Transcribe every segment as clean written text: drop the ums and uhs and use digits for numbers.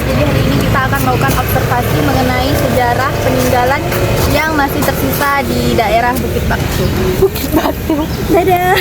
Jadi hari ini kita akan melakukan observasi mengenai sejarah peninggalan yang masih tersisa di daerah Bukit Batu. Bukit Batu. Dadah.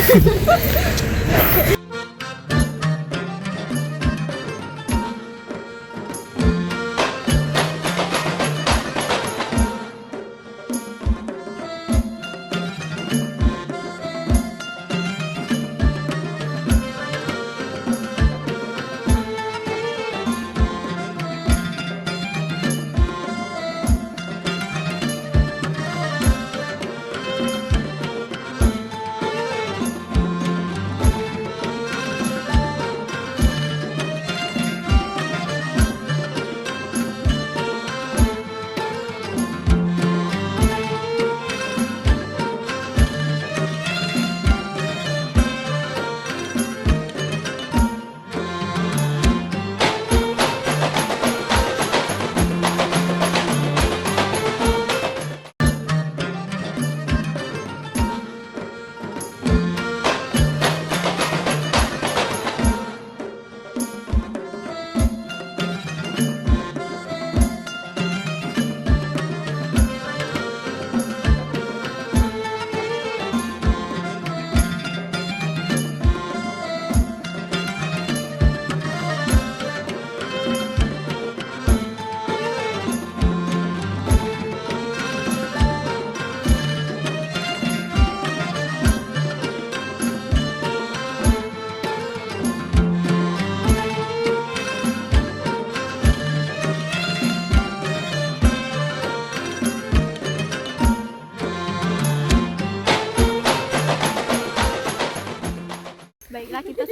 Baiklah, kita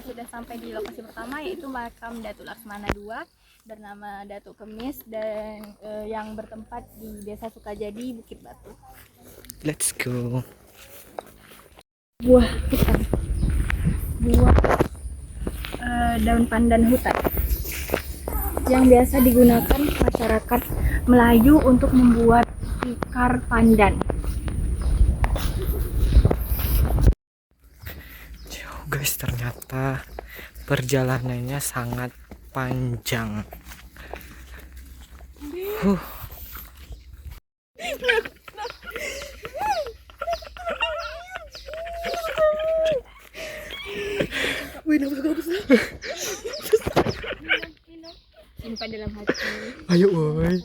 sudah sampai di lokasi pertama, yaitu makam Datuk Laksmana II bernama Datuk Kemis dan yang bertempat di Desa Sukajadi, Bukit Batu. Let's go. Buah hutan, buah daun pandan hutan yang biasa digunakan masyarakat Melayu untuk membuat tikar pandan. Guys, ternyata perjalanannya sangat panjang. Simpan dalam hati. Ayo, woi.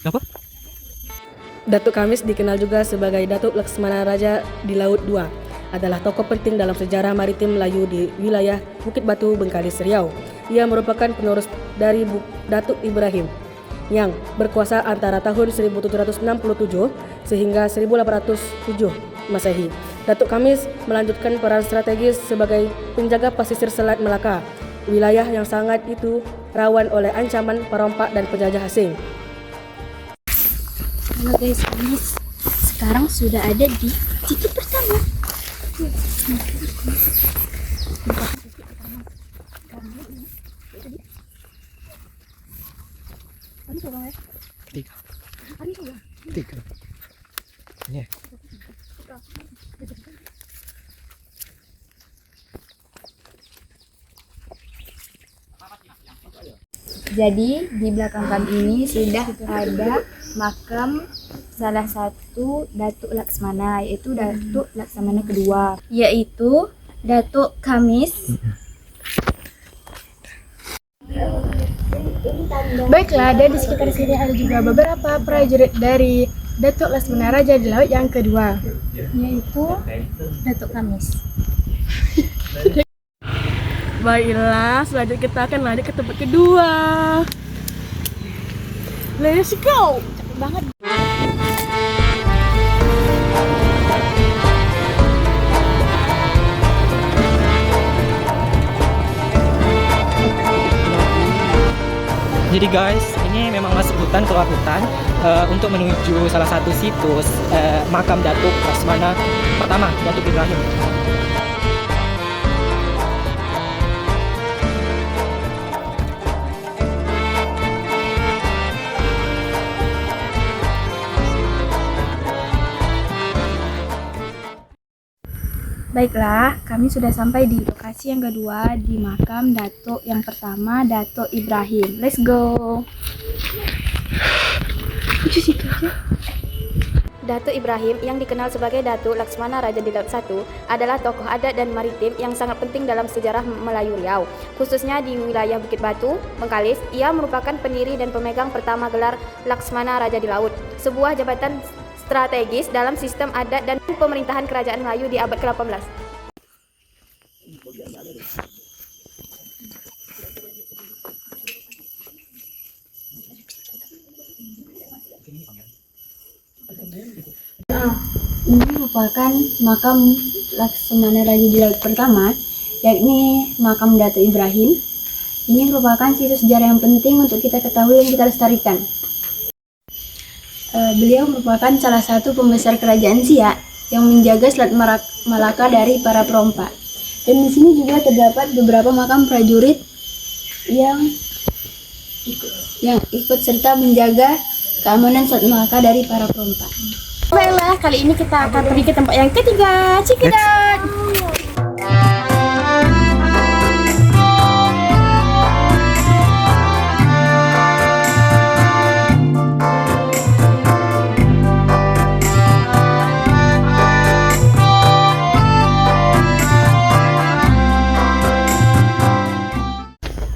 Apa? Datuk Kamis, dikenal juga sebagai Datuk Laksmana Raja di Laut II, adalah tokoh penting dalam sejarah maritim Melayu di wilayah Bukit Batu, Bengkalis, Riau. Ia merupakan penerus dari Datuk Ibrahim yang berkuasa antara tahun 1767 sehingga 1807 Masehi. Datuk Kamis melanjutkan peran strategis sebagai penjaga pesisir Selat Melaka, wilayah yang sangat itu rawan oleh ancaman perompak dan penjajah asing. Halo guys, Kamis sekarang sudah ada di titik pertama. Tiga. Yeah. Jadi di belakang kami ini sudah ada makam salah satu Datuk Laksmana, yaitu Datuk Laksmana kedua, yaitu Datuk Kamis. Baiklah, dan di sekitar sini ada juga beberapa prajurit dari Datuk Laksmana Raja di Laut yang kedua, yaitu Datuk Kamis. Baiklah, selanjutnya kita akan lanjut ke tempat kedua. Let's go! Cepet banget. Jadi guys, ini memang masuk hutan, keluar hutan untuk menuju salah satu situs makam Datuk Laksamana pertama, Datuk Ibrahim. Baiklah, kami sudah sampai di lokasi yang kedua di makam Datuk yang pertama, Datuk Ibrahim. Let's go. Datuk Ibrahim yang dikenal sebagai Datuk Laksamana Raja di Laut 1 adalah tokoh adat dan maritim yang sangat penting dalam sejarah Melayu Riau, khususnya di wilayah Bukit Batu, Bengkalis. Ia merupakan pendiri dan pemegang pertama gelar Laksamana Raja di Laut, sebuah jabatan strategis dalam sistem adat dan pemerintahan kerajaan Melayu di abad ke-18. Ini merupakan makam Laksamana Raja di Laut pertama, yakni makam Datuk Ibrahim. Ini merupakan situs sejarah yang penting untuk kita ketahui dan kita lestarikan. Beliau merupakan salah satu pembesar kerajaan Siak yang menjaga Selat Malaka dari para perompak. Dan di sini juga terdapat beberapa makam prajurit yang ikut serta menjaga keamanan Selat Malaka dari para perompak. Baiklah, kali ini kita akan pergi ke tempat yang ketiga, Cikidot.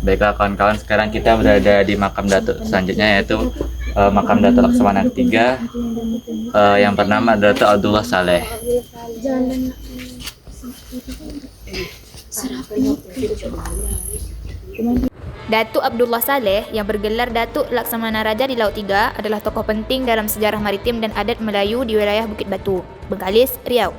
Baiklah kawan-kawan, sekarang kita berada di makam Datuk selanjutnya, yaitu makam Datuk Laksamana ketiga yang bernama Datuk Abdullah Saleh. Datuk Abdullah Saleh yang bergelar Datuk Laksamana Raja di Laut 3 adalah tokoh penting dalam sejarah maritim dan adat Melayu di wilayah Bukit Batu, Bengkalis, Riau.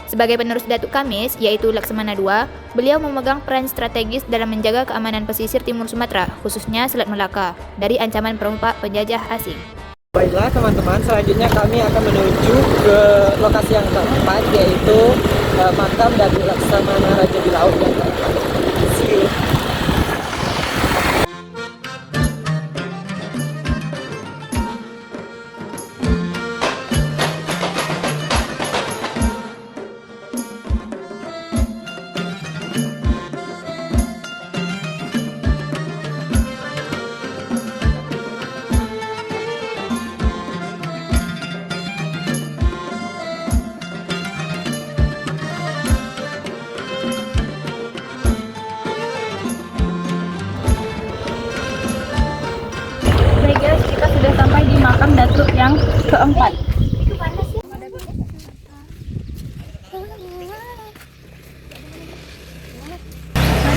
Sebagai penerus Datuk Kamis, yaitu Laksamana II, beliau memegang peran strategis dalam menjaga keamanan pesisir timur Sumatera, khususnya Selat Melaka, dari ancaman perompak penjajah asing. Baiklah teman-teman, selanjutnya kami akan menuju ke lokasi yang keempat, yaitu makam Datuk Laksamana Raja di Laut yang keempat. See you. Baik guys, kita sudah sampai di makam Datuk yang keempat. Mari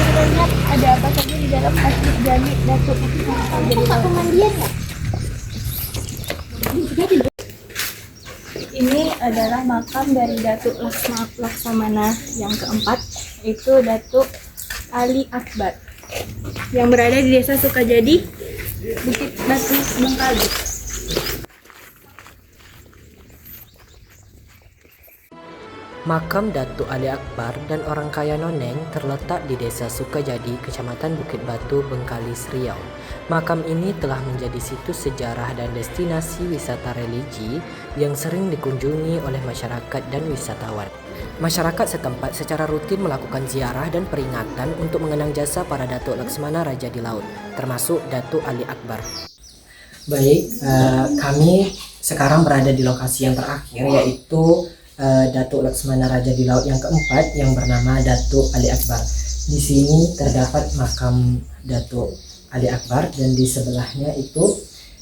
kita lihat ada apa saja di dalam asli jami Datuk pemandian ya? Ini adalah makam dari Datuk Laksamana yang keempat, yaitu Datuk Ali Akbar, yang berada di Desa Sukajadi, Bukit Batu, Bengkalis. Makam Datuk Ali Akbar dan orang kaya Noneng terletak di Desa Sukajadi, Kecamatan Bukit Batu, Bengkalis, Riau. Makam ini telah menjadi situs sejarah dan destinasi wisata religi yang sering dikunjungi oleh masyarakat dan wisatawan. Masyarakat setempat secara rutin melakukan ziarah dan peringatan untuk mengenang jasa para Datuk Laksamana Raja di Laut, termasuk Datuk Ali Akbar. Baik, kami sekarang berada di lokasi yang terakhir, yaitu Datuk Laksamana Raja di Laut yang keempat yang bernama Datuk Ali Akbar. Di sini terdapat makam Datuk Ali Akbar dan di sebelahnya itu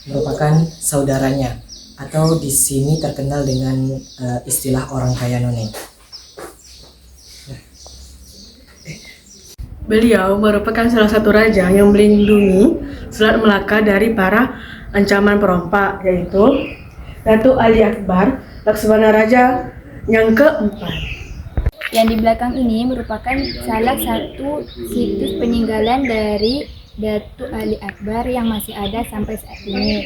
merupakan saudaranya, atau di sini terkenal dengan istilah orang kaya Noneng. Beliau merupakan salah satu raja yang melindungi Selat Melaka dari para ancaman perompak, yaitu Datuk Ali Akbar, Laksamana Raja yang keempat. Yang di belakang ini merupakan salah satu situs peninggalan dari Datuk Ali Akbar yang masih ada sampai saat ini.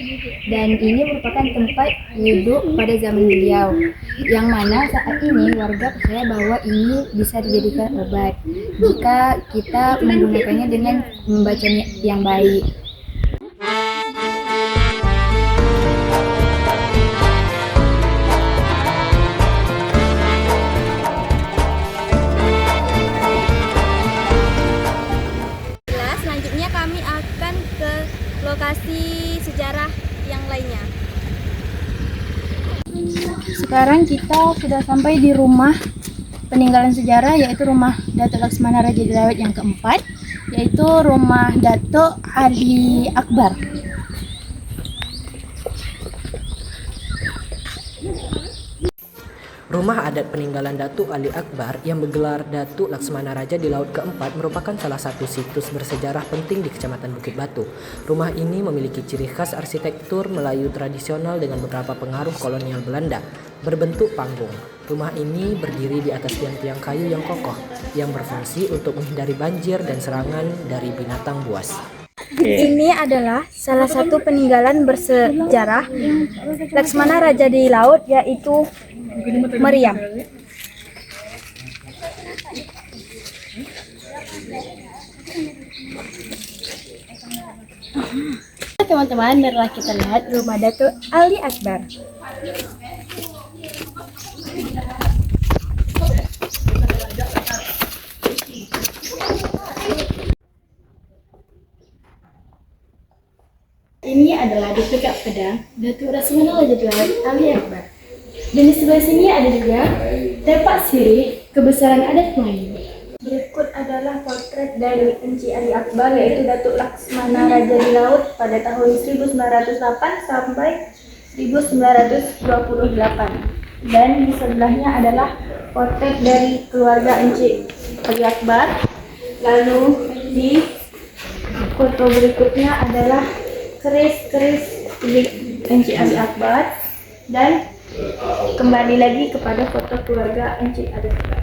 Dan ini merupakan tempat duduk pada zaman beliau, yang mana saat ini warga percaya bahwa ini bisa dijadikan obat jika kita menggunakannya dengan membacanya yang baik. Selanjutnya kami akan ke lokasi sejarah yang lainnya. Sekarang kita sudah sampai di rumah peninggalan sejarah, yaitu rumah Datuk Laksmana Raja di Laut yang keempat, yaitu rumah Datuk Ali Akbar. Rumah adat peninggalan Datuk Ali Akbar yang bergelar Datuk Laksmana Raja di Laut Keempat merupakan salah satu situs bersejarah penting di Kecamatan Bukit Batu. Rumah ini memiliki ciri khas arsitektur Melayu tradisional dengan beberapa pengaruh kolonial Belanda, berbentuk panggung. Rumah ini berdiri di atas tiang-tiang kayu yang kokoh, yang berfungsi untuk menghindari banjir dan serangan dari binatang buas. Ini adalah salah satu peninggalan bersejarah Laksmana Raja di Laut, yaitu Meriam. Teman-teman, marilah kita lihat rumah Datuk Ali Akbar. Ini adalah di pekak pedang Datuk Laksmana Raja di Laut Ali Akbar. Dan di sebelah sini ada juga tepak sirih kebesaran adat Melayu. Berikut adalah potret dari Enci Ali Akbar, yaitu Datuk Laksmana Raja di Laut pada tahun 1908 sampai 1928. Dan di sebelahnya adalah potret dari keluarga Enci Ali Akbar. Lalu di foto berikutnya adalah keris-keris milik Enci Ali Akbar, dan kembali lagi kepada foto keluarga Enci Ali Akbar.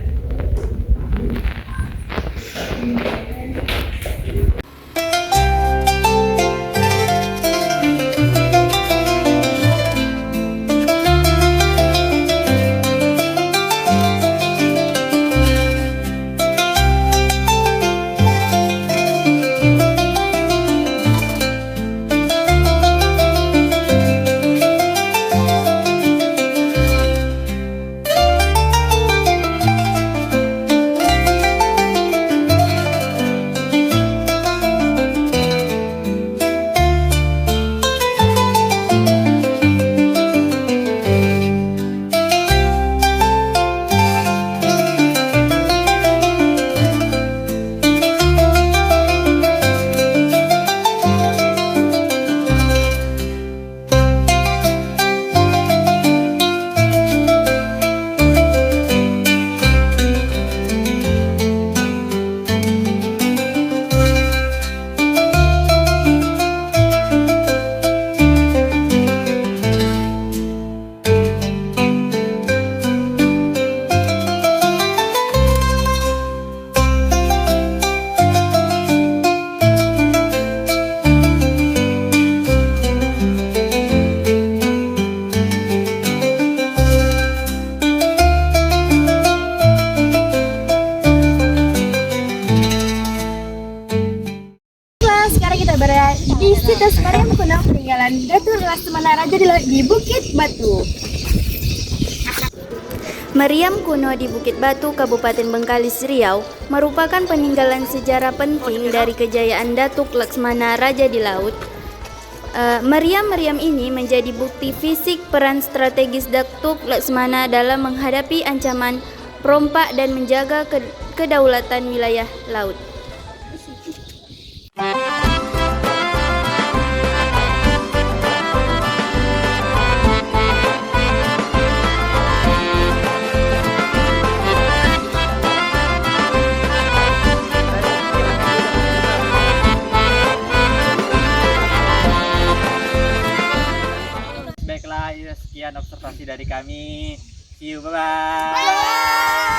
Sekarang kita berada di situs Meriam kuno peninggalan Datuk Laksmana Raja di Bukit Batu. Meriam kuno di Bukit Batu, Kabupaten Bengkalis, Riau, merupakan peninggalan sejarah penting dari kejayaan Datuk Laksmana Raja di Laut. Meriam-meriam ini menjadi bukti fisik peran strategis Datuk Laksmana dalam menghadapi ancaman perompak dan menjaga kedaulatan wilayah laut. Baiklah, sekian observasi dari kami. See you, bye-bye.